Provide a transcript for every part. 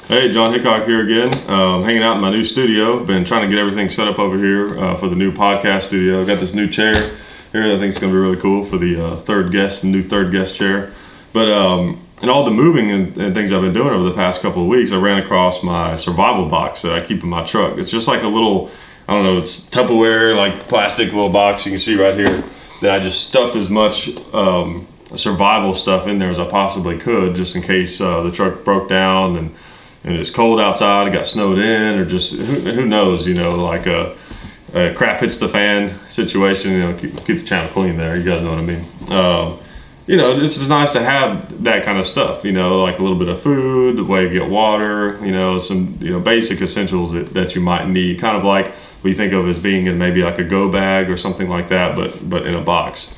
Hey, John Hickok here again, hanging out in my new studio. Been trying to get everything set up over here for the new podcast studio. Got this new chair here that I think is going to be really cool for the new third guest chair. But in all the moving and things I've been doing over the past couple of weeks, I ran across my survival box that I keep in my truck. It's just like a little, I don't know, it's Tupperware, like plastic little box you can see right here, that I just stuffed as much survival stuff in there as I possibly could, just in case the truck broke down and it's cold outside, it got snowed in, or just who knows, like a crap hits the fan situation. Keep the channel clean there. You guys know what I mean. This is nice to have that kind of stuff. Like a little bit of food, a way to get water. Some basic essentials that you might need. Kind of like what you think of as being in maybe like a go bag or something like that, but in a box.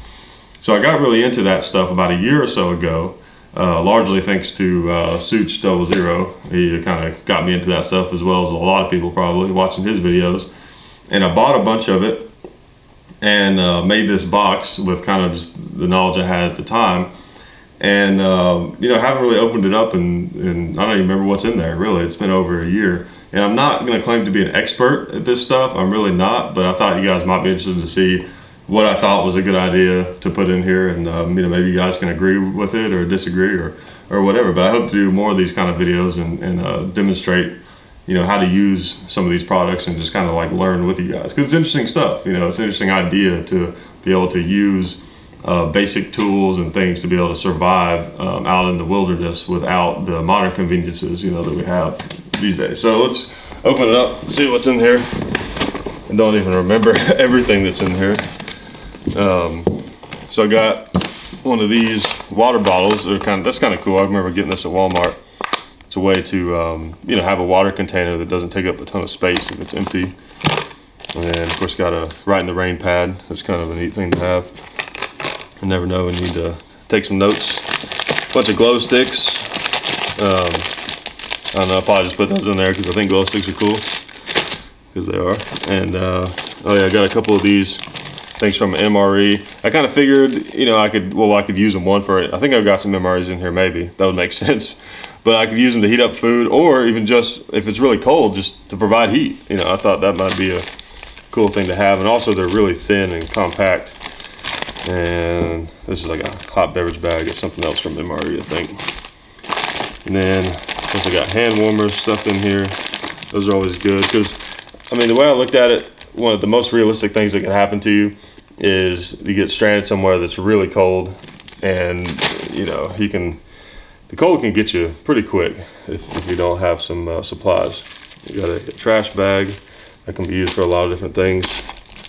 So I got really into that stuff about a year or so ago. Largely thanks to Such 00. He kind of got me into that stuff, as well as a lot of people probably watching his videos. And I bought a bunch of it and made this box with kind of just the knowledge I had at the time. And haven't really opened it up, and I don't even remember what's in there. Really, it's been over a year. And I'm not going to claim to be an expert at this stuff. I'm really not. But I thought you guys might be interested to see what I thought was a good idea to put in here, and maybe you guys can agree with it or disagree or whatever. But I hope to do more of these kind of videos and demonstrate how to use some of these products and just kind of like learn with you guys, because it's interesting stuff. It's an interesting idea to be able to use basic tools and things to be able to survive out in the wilderness without the modern conveniences that we have these days. So let's open it up and see what's in here. I don't even remember everything that's in here. So I got one of these water bottles. That's kind of cool. I remember getting this at Walmart. It's a way to have a water container that doesn't take up a ton of space if it's empty. And then of course got a right in the rain pad. That's kind of a neat thing to have. You never know when you need to take some notes. A bunch of glow sticks. I don't know, I'll probably just put those in there because I think glow sticks are cool, because they are. And I got a couple of these things from MRE. I kind of figured, I could use them one for it. I think I've got some MREs in here, maybe. That would make sense. But I could use them to heat up food, or even just, if it's really cold, just to provide heat. I thought that might be a cool thing to have. And also they're really thin and compact. And this is like a hot beverage bag. It's something else from MRE, I think. And then, of course, I got hand warmers stuff in here. Those are always good, because, the way I looked at it, one of the most realistic things that can happen to you is you get stranded somewhere that's really cold, and the cold can get you pretty quick if you don't have some supplies. You got a trash bag that can be used for a lot of different things.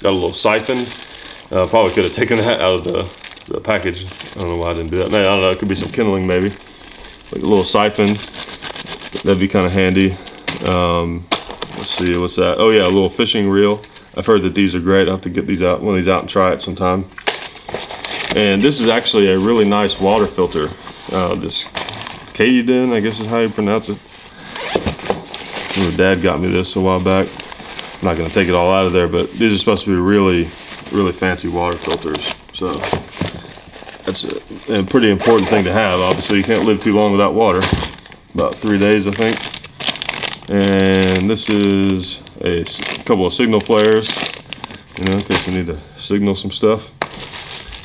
Got a little siphon. Probably could have taken that out of the package. I don't know why I didn't do that. I don't know, it could be some kindling maybe. Like a little siphon, that'd be kind of handy. Let's see, what's that? Oh yeah, a little fishing reel. I've heard that these are great. I'll have to get one of these out and try it sometime. And this is actually a really nice water filter. This Katydyn, I guess is how you pronounce it. My dad got me this a while back. I'm not gonna take it all out of there, but these are supposed to be really, really fancy water filters. So that's a pretty important thing to have. Obviously, you can't live too long without water. About 3 days, I think. And this is a couple of signal flares, in case you need to signal some stuff.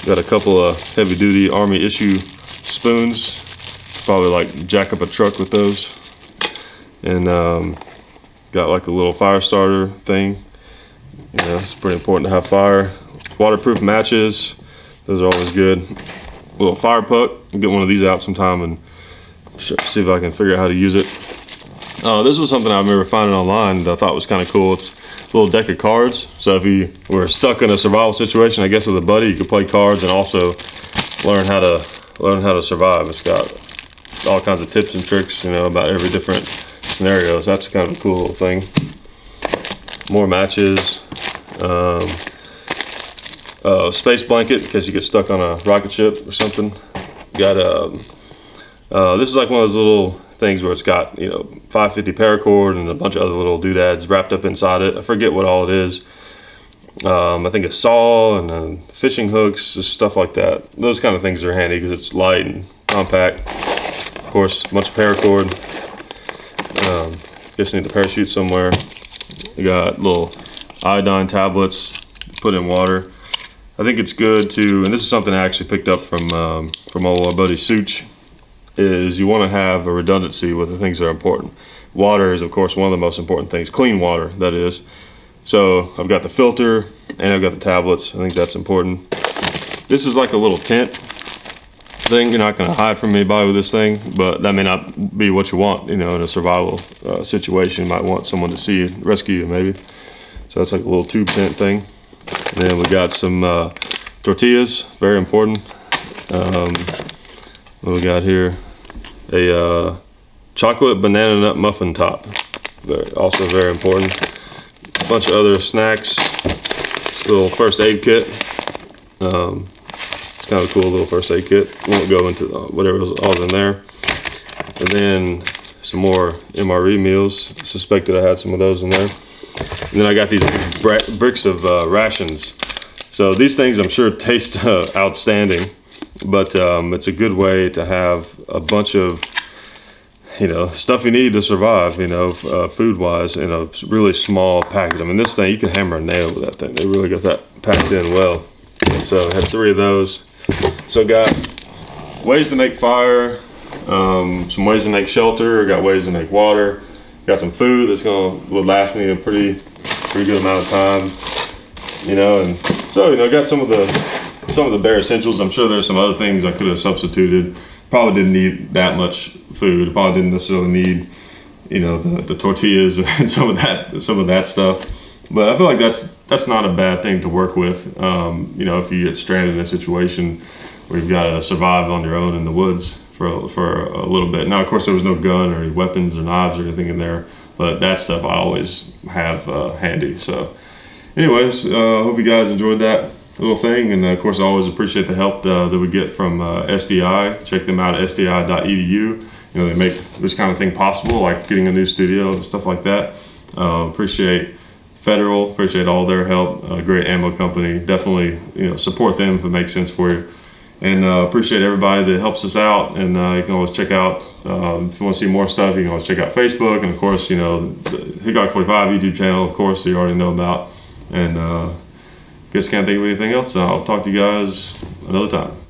Got a couple of heavy-duty Army issue spoons. Probably like jack up a truck with those. And got like a little fire starter thing. It's pretty important to have fire. Waterproof matches. Those are always good. A little fire puck. I'll get one of these out sometime and see if I can figure out how to use it. This was something I remember finding online that I thought was kind of cool. It's a little deck of cards. So if you were stuck in a survival situation, I guess with a buddy, you could play cards and also learn how to survive. It's got all kinds of tips and tricks, about every different scenario. So that's kind of a cool little thing. More matches. Space blanket in case you get stuck on a rocket ship or something. Got this is like one of those little things where it's got 550 paracord and a bunch of other little doodads wrapped up inside it. I forget what all it is. I think a saw and fishing hooks, just stuff like that. Those kind of things are handy because it's light and compact. Of course, a bunch of paracord. Guess I need the parachute somewhere. We got little iodine tablets, put in water. I think it's good to, and this is something I actually picked up from our buddy Such, is you want to have a redundancy with the things that are important. Water is, of course, one of the most important things. Clean water, that is. So I've got the filter and I've got the tablets. I think that's important. This is like a little tent thing. You're not going to hide from anybody with this thing, but that may not be what you want. You know, in a survival situation, you might want someone to see you, rescue you, maybe. So that's like a little tube tent thing. And then we got some tortillas, very important. What we got here? A chocolate banana nut muffin top, also very important. A bunch of other snacks. This little first aid kit. It's kind of a cool little first aid kit. Won't go into whatever all's in there. And then some more MRE meals. Suspected I had some of those in there. And then I got these bricks of Rations. So these things I'm sure taste outstanding, but it's a good way to have a bunch of, you know, stuff you need to survive, you know, food-wise, in a really small package. I mean, this thing, you can hammer a nail with that thing. They really got that packed in well. So I had 3 of those. So got ways to make fire, some ways to make shelter, got ways to make water. Got some food that's would last me a pretty good amount of time, you know, and so, you know, got some of the bare essentials. I'm sure there's some other things I could have substituted. Probably didn't need that much food. Probably didn't necessarily need, you know, the tortillas and some of that stuff. But I feel like that's not a bad thing to work with. You know, if you get stranded in a situation where you've got to survive on your own in the woods for a little bit. Now, of course, there was no gun or any weapons or knives or anything in there, but that stuff I always have handy. So anyways, hope you guys enjoyed that little thing, and of course I always appreciate the help that we get from SDI. Check them out at sdi.edu. You know, they make this kind of thing possible, like getting a new studio and stuff like that. Appreciate Federal, appreciate all their help. Great ammo company. Definitely, you know, support them if it makes sense for you. And appreciate everybody that helps us out. And you can always check out, if you want to see more stuff, you can always check out Facebook. And of course, you know, the Hickok 45 YouTube channel, of course, you already know about. And guess can't think of anything else. I'll talk to you guys another time.